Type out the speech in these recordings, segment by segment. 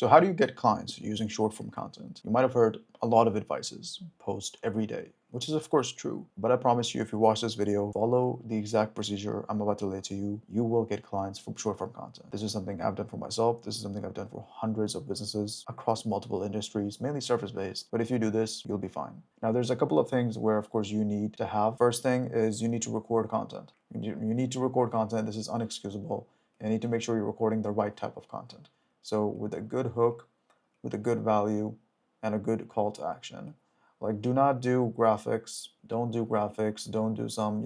So how do you get clients using short form content? You might have heard a lot of advices, post every day, which is of course true. But I promise you, if you watch this video, follow the exact procedure I'm about to lay to you, you will get clients from short form content. This is something I've done for myself. This is something I've done for hundreds of businesses across multiple industries, mainly service based. But if you do this, you'll be fine. Now, there's a couple of things where, of course, you need to have. First thing is you need to record content. You need to record content. This is unexcusable. You need to make sure you're recording the right type of content. So with a good hook, with a good value, and a good call to action. Like, do not do graphics. Don't do graphics. Don't do some,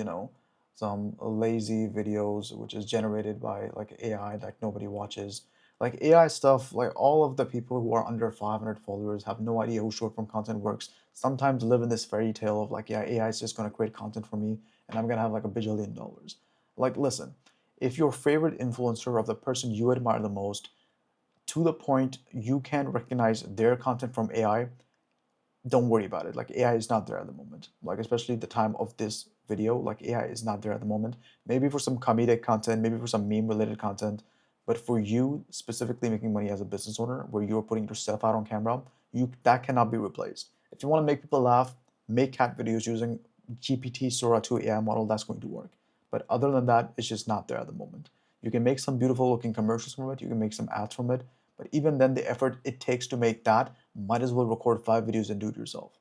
some lazy videos which is generated by like AI that nobody watches. Like AI stuff, like all of the people who are under 500 followers have no idea how short form content works. Sometimes live in this fairy tale of like, yeah, AI is just gonna create content for me and I'm gonna have like a bajillion dollars. Like, listen, if your favorite influencer of the person you admire the most to the point you can recognize their content from AI, don't worry about it. Like AI is not there at the moment. Like especially the time of this video, like AI is not there at the moment. Maybe for some comedic content, maybe for some meme related content, but for you specifically making money as a business owner, where you're putting yourself out on camera, that cannot be replaced. If you want to make people laugh, make cat videos using GPT Sora 2 AI model. That's going to work. But other than that, it's just not there at the moment. You can make some beautiful looking commercials from it. You can make some ads from it. But even then, the effort it takes to make that, might as well record 5 videos and do it yourself.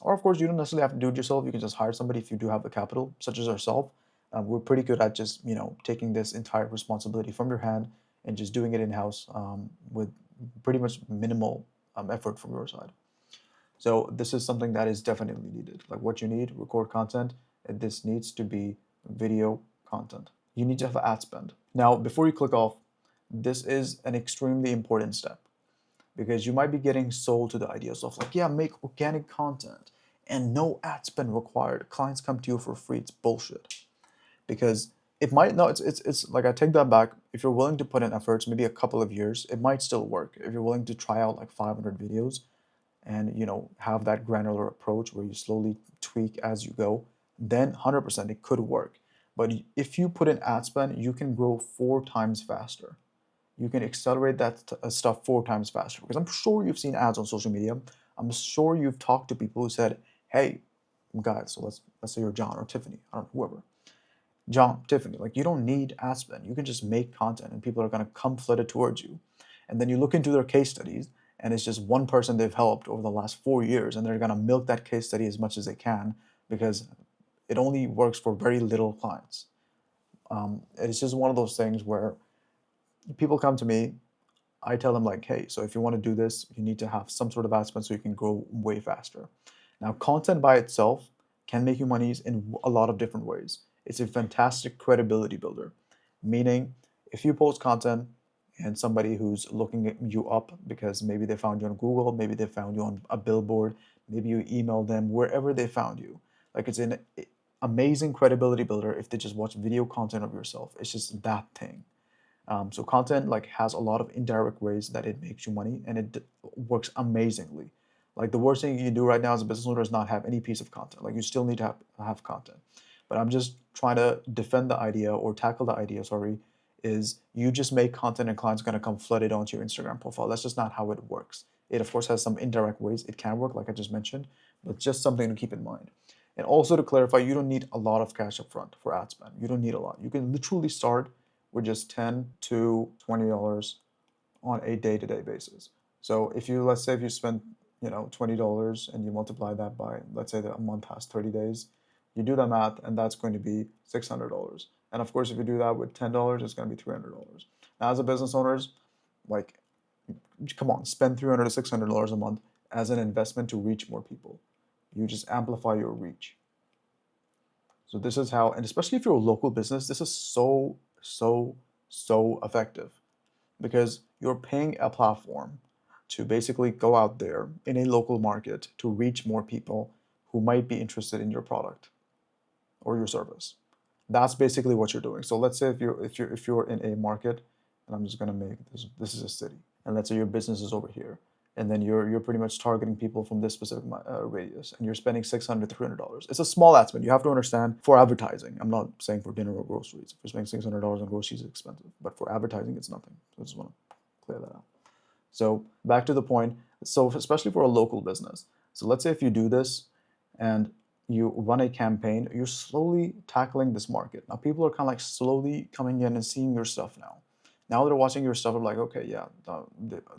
Or of course, you don't necessarily have to do it yourself. You can just hire somebody if you do have the capital, such as ourselves. We're pretty good at just taking this entire responsibility from your hand and just doing it in house with pretty much minimal effort from your side. So this is something that is definitely needed. Like what you need, record content. And this needs to be video content. You need to have ad spend. Now, before you click off, this is an extremely important step because you might be getting sold to the ideas of like, yeah, make organic content and no ad spend required. Clients come to you for free. It's bullshit. Because it might no, it's like I take that back. If you're willing to put in efforts, maybe a couple of years, it might still work. If you're willing to try out like 500 videos and have that granular approach where you slowly tweak as you go, then 100% it could work. But if you put in ad spend, you can grow 4 times faster. You can accelerate that stuff 4 times faster because I'm sure you've seen ads on social media. I'm sure you've talked to people who said, "Hey, guys, so let's say you're John or Tiffany, I don't know, whoever. John, Tiffany, like you don't need ad spend. You can just make content and people are gonna come flooded towards you." And then you look into their case studies and it's just one person they've helped over the last 4 years and they're gonna milk that case study as much as they can because it only works for very little clients. It's just one of those things where people come to me, I tell them like, hey, so if you want to do this, you need to have some sort of ad spend so you can grow way faster. Now, content by itself can make you monies in a lot of different ways. It's a fantastic credibility builder, meaning if you post content and somebody who's looking you up because maybe they found you on Google, maybe they found you on a billboard, maybe you email them, wherever they found you, like it's an amazing credibility builder if they just watch video content of yourself. It's just that thing. So content like has a lot of indirect ways that it makes you money and it works amazingly. Like the worst thing you can do right now as a business owner is not have any piece of content. Like you still need to have content. But I'm just trying to defend the idea or tackle the idea, sorry, is you just make content and clients gonna come flooded onto your Instagram profile. That's just not how it works. It of course has some indirect ways it can work, like I just mentioned, but just something to keep in mind. And also to clarify, you don't need a lot of cash up front for ad spend. You don't need a lot. You can literally start with just $10 to $20 on a day-to-day basis. So if you, let's say if you spend, $20 and you multiply that by, let's say that a month has 30 days, you do the math and that's going to be $600. And of course, if you do that with $10, it's going to be $300. Now as a business owners, like, come on, spend $300 to $600 a month as an investment to reach more people. You just amplify your reach. So this is how, and especially if you're a local business, this is so effective because you're paying a platform to basically go out there in a local market to reach more people who might be interested in your product or your service. That's basically what you're doing. So let's say if you're in a market, and I'm just gonna make this is a city, and let's say your business is over here, and then you're pretty much targeting people from this specific radius, and you're spending $600 to $300. It's a small ad spend. You have to understand for advertising. I'm not saying for dinner or groceries. If you're spending $600 on groceries, it's expensive, but for advertising, it's nothing. So I just want to clear that out. So back to the point. So especially for a local business. So let's say if you do this and you run a campaign, you're slowly tackling this market. Now people are kind of like slowly coming in and seeing your stuff now. Now they're watching your stuff. They're like, okay, yeah,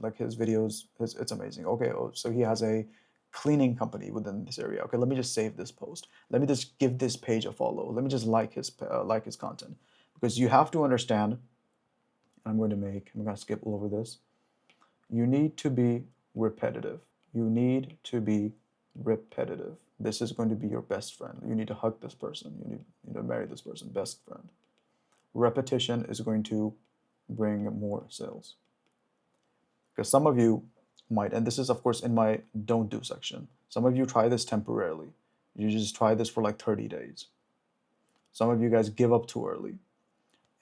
like his videos, it's amazing. Okay, oh, so he has a cleaning company within this area. Okay, let me just save this post. Let me just give this page a follow. Let me just like his content, because you have to understand. I'm going to skip over this. You need to be repetitive. You need to be repetitive. This is going to be your best friend. You need to hug this person. You need to marry this person, best friend. Repetition is going to bring more sales. Because some of you might, and this is of course in my don't do section, some of you try this temporarily. You just try this for like 30 days. Some of you guys give up too early.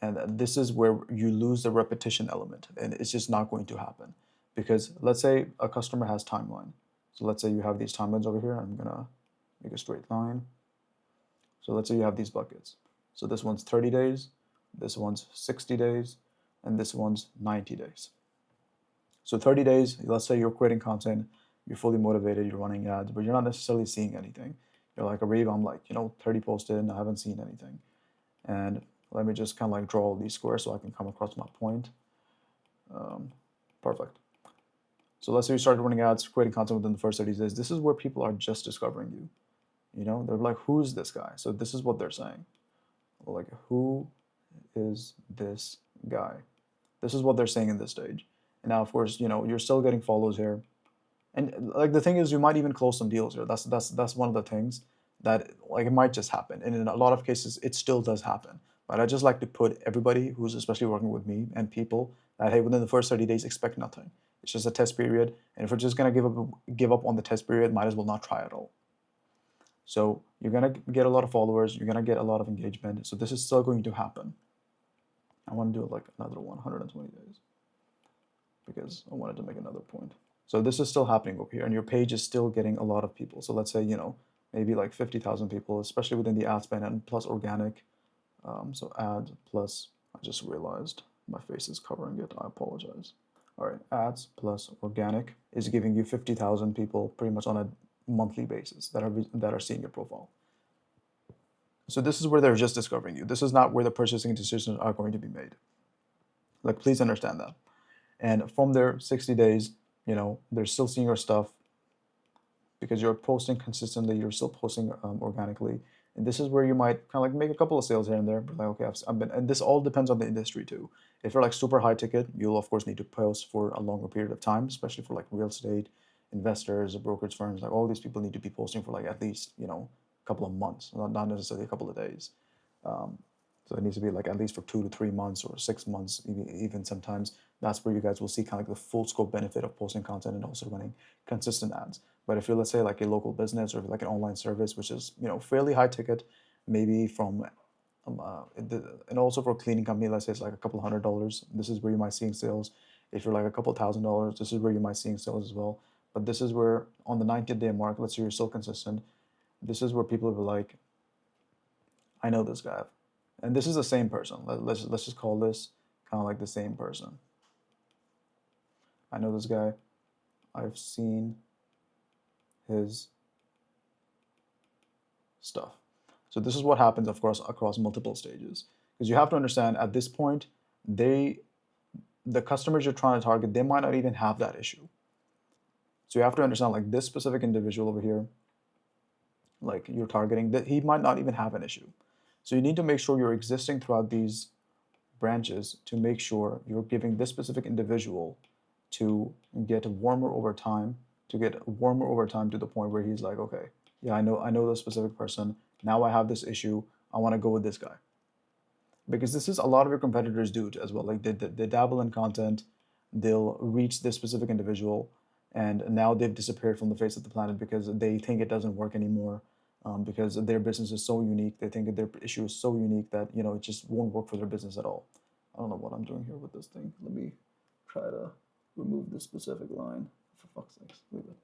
And this is where you lose the repetition element, and it's just not going to happen. Because let's say a customer has timeline. So let's say you have these timelines over here. I'm gonna make a straight line. So let's say you have these buckets. So this one's 30 days, this one's 60 days, and this one's 90 days. So 30 days, let's say you're creating content, you're fully motivated, you're running ads, but you're not necessarily seeing anything. You're like, Arif, I'm like, 30 posted and I haven't seen anything. And let me just kind of like draw all these squares so I can come across my point. Perfect. So let's say you started running ads, creating content within the first 30 days. This is where people are just discovering you. They're like, who's this guy? So this is what they're saying. Like, who is this guy? This is what they're saying in this stage. And now, of course, you're still getting follows here. And like the thing is, you might even close some deals here. That's one of the things that like it might just happen. And in a lot of cases, it still does happen. But I just like to put everybody who's especially working with me and people that, hey, within the first 30 days, expect nothing. It's just a test period. And if we're just gonna give up on the test period, might as well not try at all. So you're gonna get a lot of followers, you're gonna get a lot of engagement. So this is still going to happen. I want to do like another 120 days because I wanted to make another point. So this is still happening over here, and your page is still getting a lot of people. So let's say, maybe like 50,000 people, especially within the ad spend and plus organic. So ad plus, I just realized my face is covering it. I apologize. All right, ads plus organic is giving you 50,000 people pretty much on a monthly basis that are seeing your profile. So this is where they're just discovering you. This is not where the purchasing decisions are going to be made. Like, please understand that. And from their 60 days, they're still seeing your stuff because you're posting consistently, you're still posting organically. And this is where you might kind of like make a couple of sales here and there. But like, okay, I've been, and this all depends on the industry too. If you're like super high ticket, you'll of course need to post for a longer period of time, especially for like real estate investors, brokerage firms. Like all these people need to be posting for like at least, a couple of months, not necessarily a couple of days. So it needs to be like at least for 2 to 3 months or 6 months, even sometimes. That's where you guys will see kind of like the full scope benefit of posting content and also running consistent ads. But if you're, let's say, like a local business or like an online service, which is fairly high ticket, maybe from and also for a cleaning company, let's say it's like a couple $100. This is where you might see sales. If you're like a couple $1,000, this is where you might see sales as well. But this is where on the 90th day mark, let's say you're still consistent. This is where people will be like, I know this guy. And this is the same person. Let's just call this kind of like the same person. I know this guy. I've seen his stuff. So this is what happens, of course, across multiple stages. Because you have to understand at this point, the customers you're trying to target, they might not even have that issue. So you have to understand, like this specific individual over here, like you're targeting, that he might not even have an issue. So you need to make sure you're existing throughout these branches to make sure you're giving this specific individual to get warmer over time, to the point where he's like, okay, yeah, I know this specific person. Now I have this issue. I want to go with this guy. Because this is a lot of your competitors do it as well. Like they dabble in content, they'll reach this specific individual, and now they've disappeared from the face of the planet because they think it doesn't work anymore. Because their business is so unique, they think that their issue is so unique that it just won't work for their business at all. I don't know what I'm doing here with this thing. Let me try to remove this specific line. For fuck's sakes, leave it.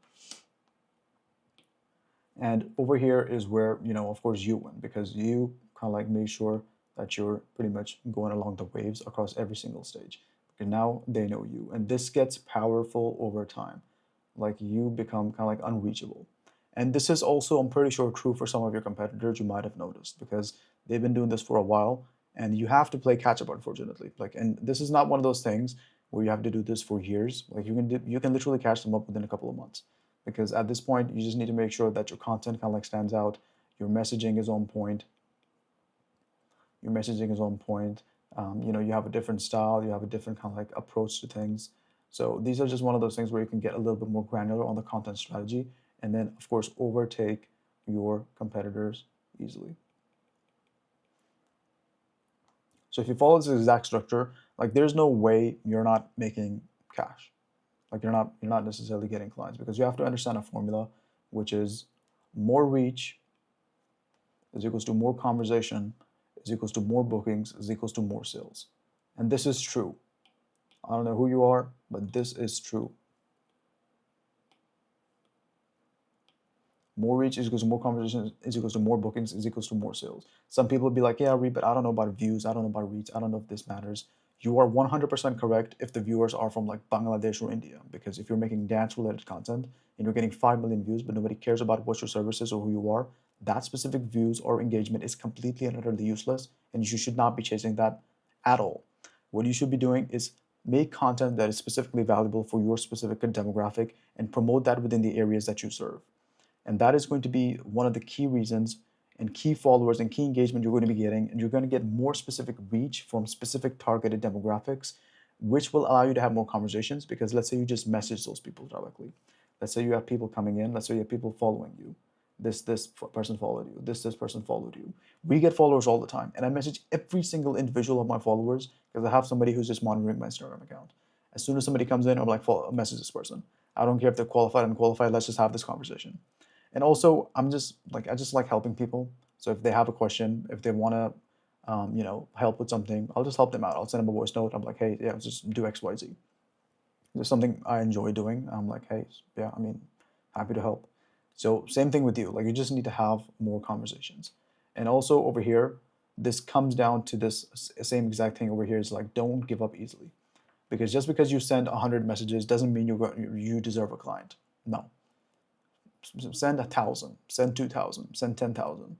And over here is where of course you win, because you kind of like make sure that you're pretty much going along the waves across every single stage. And now they know you, and this gets powerful over time. Like you become kind of like unreachable. And this is also, I'm pretty sure, true for some of your competitors. You might have noticed because they've been doing this for a while, and you have to play catch up, unfortunately. Like, and this is not one of those things where you have to do this for years. Like you can literally catch them up within a couple of months, because at this point you just need to make sure that your content kind of like stands out, your messaging is on point, your messaging is on point. You have a different style, you have a different kind of like approach to things. So these are just one of those things where you can get a little bit more granular on the content strategy, and then of course overtake your competitors easily. So if you follow this exact structure, like there's no way you're not making cash. Like you're not necessarily getting clients, because you have to understand a formula, which is more reach is equals to more conversation is equals to more bookings is equals to more sales. And this is true. I don't know who you are, but this is true. More reach is equals to more conversations is equals to more bookings is equals to more sales. Some people will be like, yeah, Reed, but I don't know about views. I don't know about reach. I don't know if this matters. You are 100% correct if the viewers are from like Bangladesh or India. Because if you're making dance related content and you're getting 5 million views, but nobody cares about what your service is or who you are, that specific views or engagement is completely and utterly useless. And you should not be chasing that at all. What you should be doing is make content that is specifically valuable for your specific demographic and promote that within the areas that you serve. And that is going to be one of the key reasons and key followers and key engagement you're going to be getting. And you're going to get more specific reach from specific targeted demographics, which will allow you to have more conversations. Because let's say you just message those people directly. Let's say you have people coming in. Let's say you have people following you. This person followed you. This person followed you. We get followers all the time. And I message every single individual of my followers because I have somebody who's just monitoring my Instagram account. As soon as somebody comes in, I'm like, message this person. I don't care if they're qualified or unqualified. Let's just have this conversation. And also, I just like helping people. So if they have a question, if they want to, help with something, I'll just help them out. I'll send them a voice note. I'm like, hey, yeah, just do X, Y, Z. There's something I enjoy doing. I'm like, hey, yeah, happy to help. So same thing with you. Like you just need to have more conversations. And also over here, this comes down to this same exact thing over here. Is like, don't give up easily, because just because you send 100 messages doesn't mean you deserve a client. No. Send 1,000, send 2,000, send 10,000.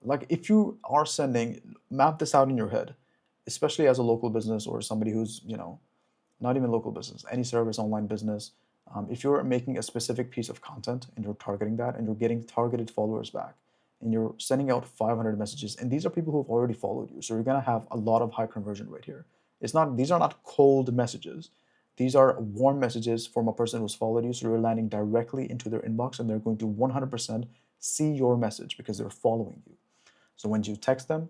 Like if you are sending, map this out in your head, especially as a local business or somebody who's, not even local business, any service, online business. If you're making a specific piece of content and you're targeting that and you're getting targeted followers back and you're sending out 500 messages, and these are people who've already followed you. So you're going to have a lot of high conversion rate here. These are not cold messages. These are warm messages from a person who's followed you. So you're landing directly into their inbox and they're going to 100% see your message because they're following you. So when you text them,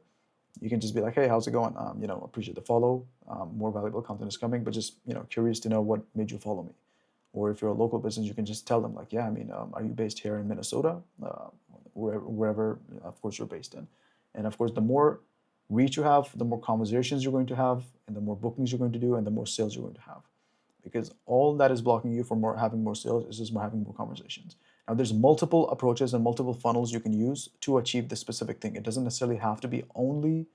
you can just be like, hey, how's it going? Appreciate the follow. More valuable content is coming, but just, curious to know what made you follow me. Or if you're a local business, you can just tell them like, yeah, are you based here in Minnesota? Wherever, of course, you're based in. And of course, the more reach you have, the more conversations you're going to have, and the more bookings you're going to do, and the more sales you're going to have. Because all that is blocking you from having more sales is just having more conversations. Now, there's multiple approaches and multiple funnels you can use to achieve this specific thing. It doesn't necessarily have to be only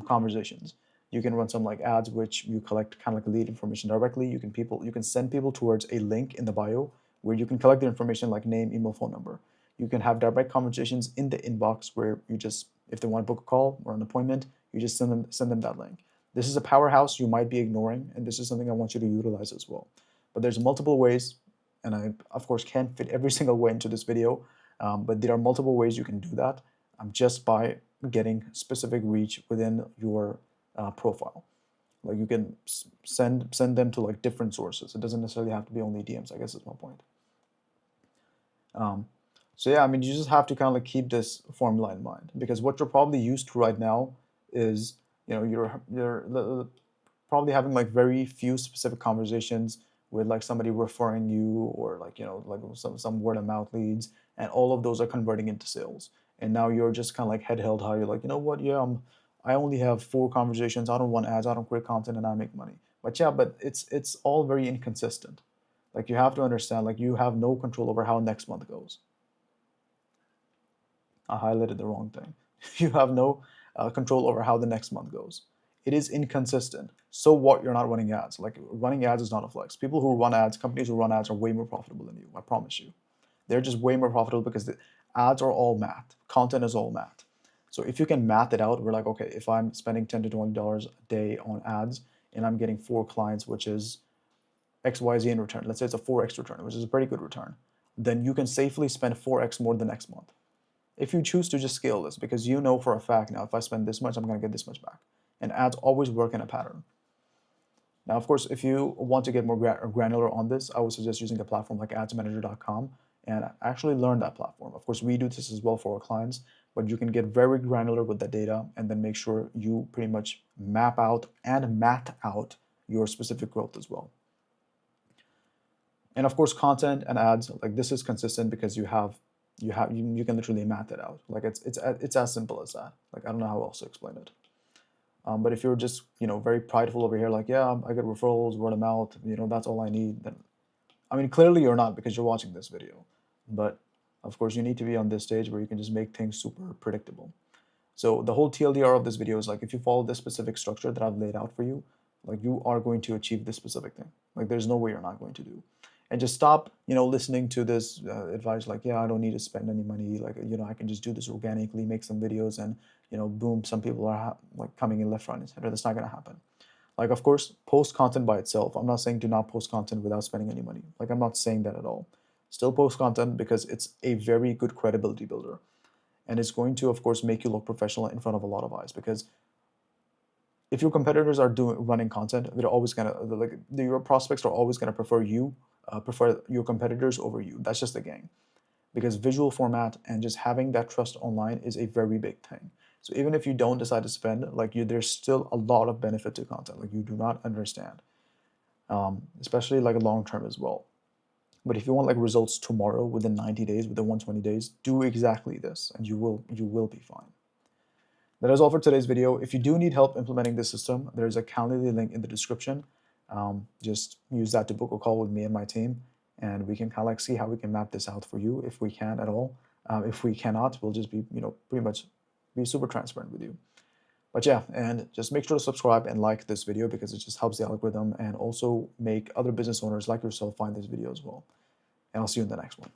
conversations. You can run some like ads, which you collect kind of like lead information directly. You can send people towards a link in the bio where you can collect their information like name, email, phone number. You can have direct conversations in the inbox where you just, if they want to book a call or an appointment, you just send them that link. This is a powerhouse you might be ignoring, and this is something I want you to utilize as well. But there's multiple ways, and I, of course, can't fit every single way into this video, but there are multiple ways you can do that just by getting specific reach within your profile. Like you can send them to like different sources. It doesn't necessarily have to be only DMs, I guess is my point. So yeah, you just have to kind of like keep this formula in mind, because what you're probably used to right now is, you're probably having like very few specific conversations with like somebody referring you, or like, like some word of mouth leads, and all of those are converting into sales. And now you're just kind of like head held high. You're like, you know what? Yeah, I only have 4 conversations. I don't run ads. I don't create content, and I make money. But yeah, but it's all very inconsistent. Like you have to understand, like you have no control over how next month goes. I highlighted the wrong thing. You have no control over how the next month goes. it is inconsistent. So what? You're not running ads. Like, running ads is not a flex. People who run ads, companies who run ads are way more profitable than you. I promise you. They're just way more profitable because the ads are all math. Content is all math. So if you can math it out, we're like, okay, if I'm spending $10 to $20 a day on ads and I'm getting 4 clients, which is XYZ in return, let's say it's a 4x return, which is a pretty good return, then you can safely spend 4x more the next month. If you choose to just scale this, because you know for a fact now, if I spend this much, I'm going to get this much back. And ads always work in a pattern. Now, of course, if you want to get more granular on this, I would suggest using a platform like adsmanager.com and actually learn that platform. Of course, we do this as well for our clients, but you can get very granular with the data and then make sure you pretty much map out and math out your specific growth as well. And of course, content and ads, like, this is consistent because you can literally math it out. Like, it's as simple as that. Like, I don't know how else to explain it. But if you're just, very prideful over here, like, yeah, I get referrals, word of mouth, that's all I need, then, I mean, clearly you're not, because you're watching this video. But of course, you need to be on this stage where you can just make things super predictable. So the whole TLDR of this video is like, if you follow this specific structure that I've laid out for you, like, you are going to achieve this specific thing. Like, there's no way you're not going to do. And just stop, listening to this advice like, yeah, I don't need to spend any money. Like, I can just do this organically, make some videos, and, boom, some people are like coming in left, right, and center. That's not going to happen. Like, of course, post content by itself. I'm not saying do not post content without spending any money. Like, I'm not saying that at all. Still post content because it's a very good credibility builder. And it's going to, of course, make you look professional in front of a lot of eyes, because if your competitors are running content, they're always gonna, like, your prospects are always gonna prefer your competitors over you. That's just the game, because visual format and just having that trust online is a very big thing. So even if you don't decide to spend, like, there's still a lot of benefit to content. Like, you do not understand, especially like long term as well. But if you want like results tomorrow, within 90 days, within 120 days, do exactly this, and you will be fine. That is all for today's video. If you do need help implementing this system, there's a Calendly link in the description. Just use that to book a call with me and my team, and we can kind of like see how we can map this out for you, if we can at all. If we cannot, we'll just be, pretty much be super transparent with you. But yeah, and just make sure to subscribe and like this video, because it just helps the algorithm and also make other business owners like yourself find this video as well. And I'll see you in the next one.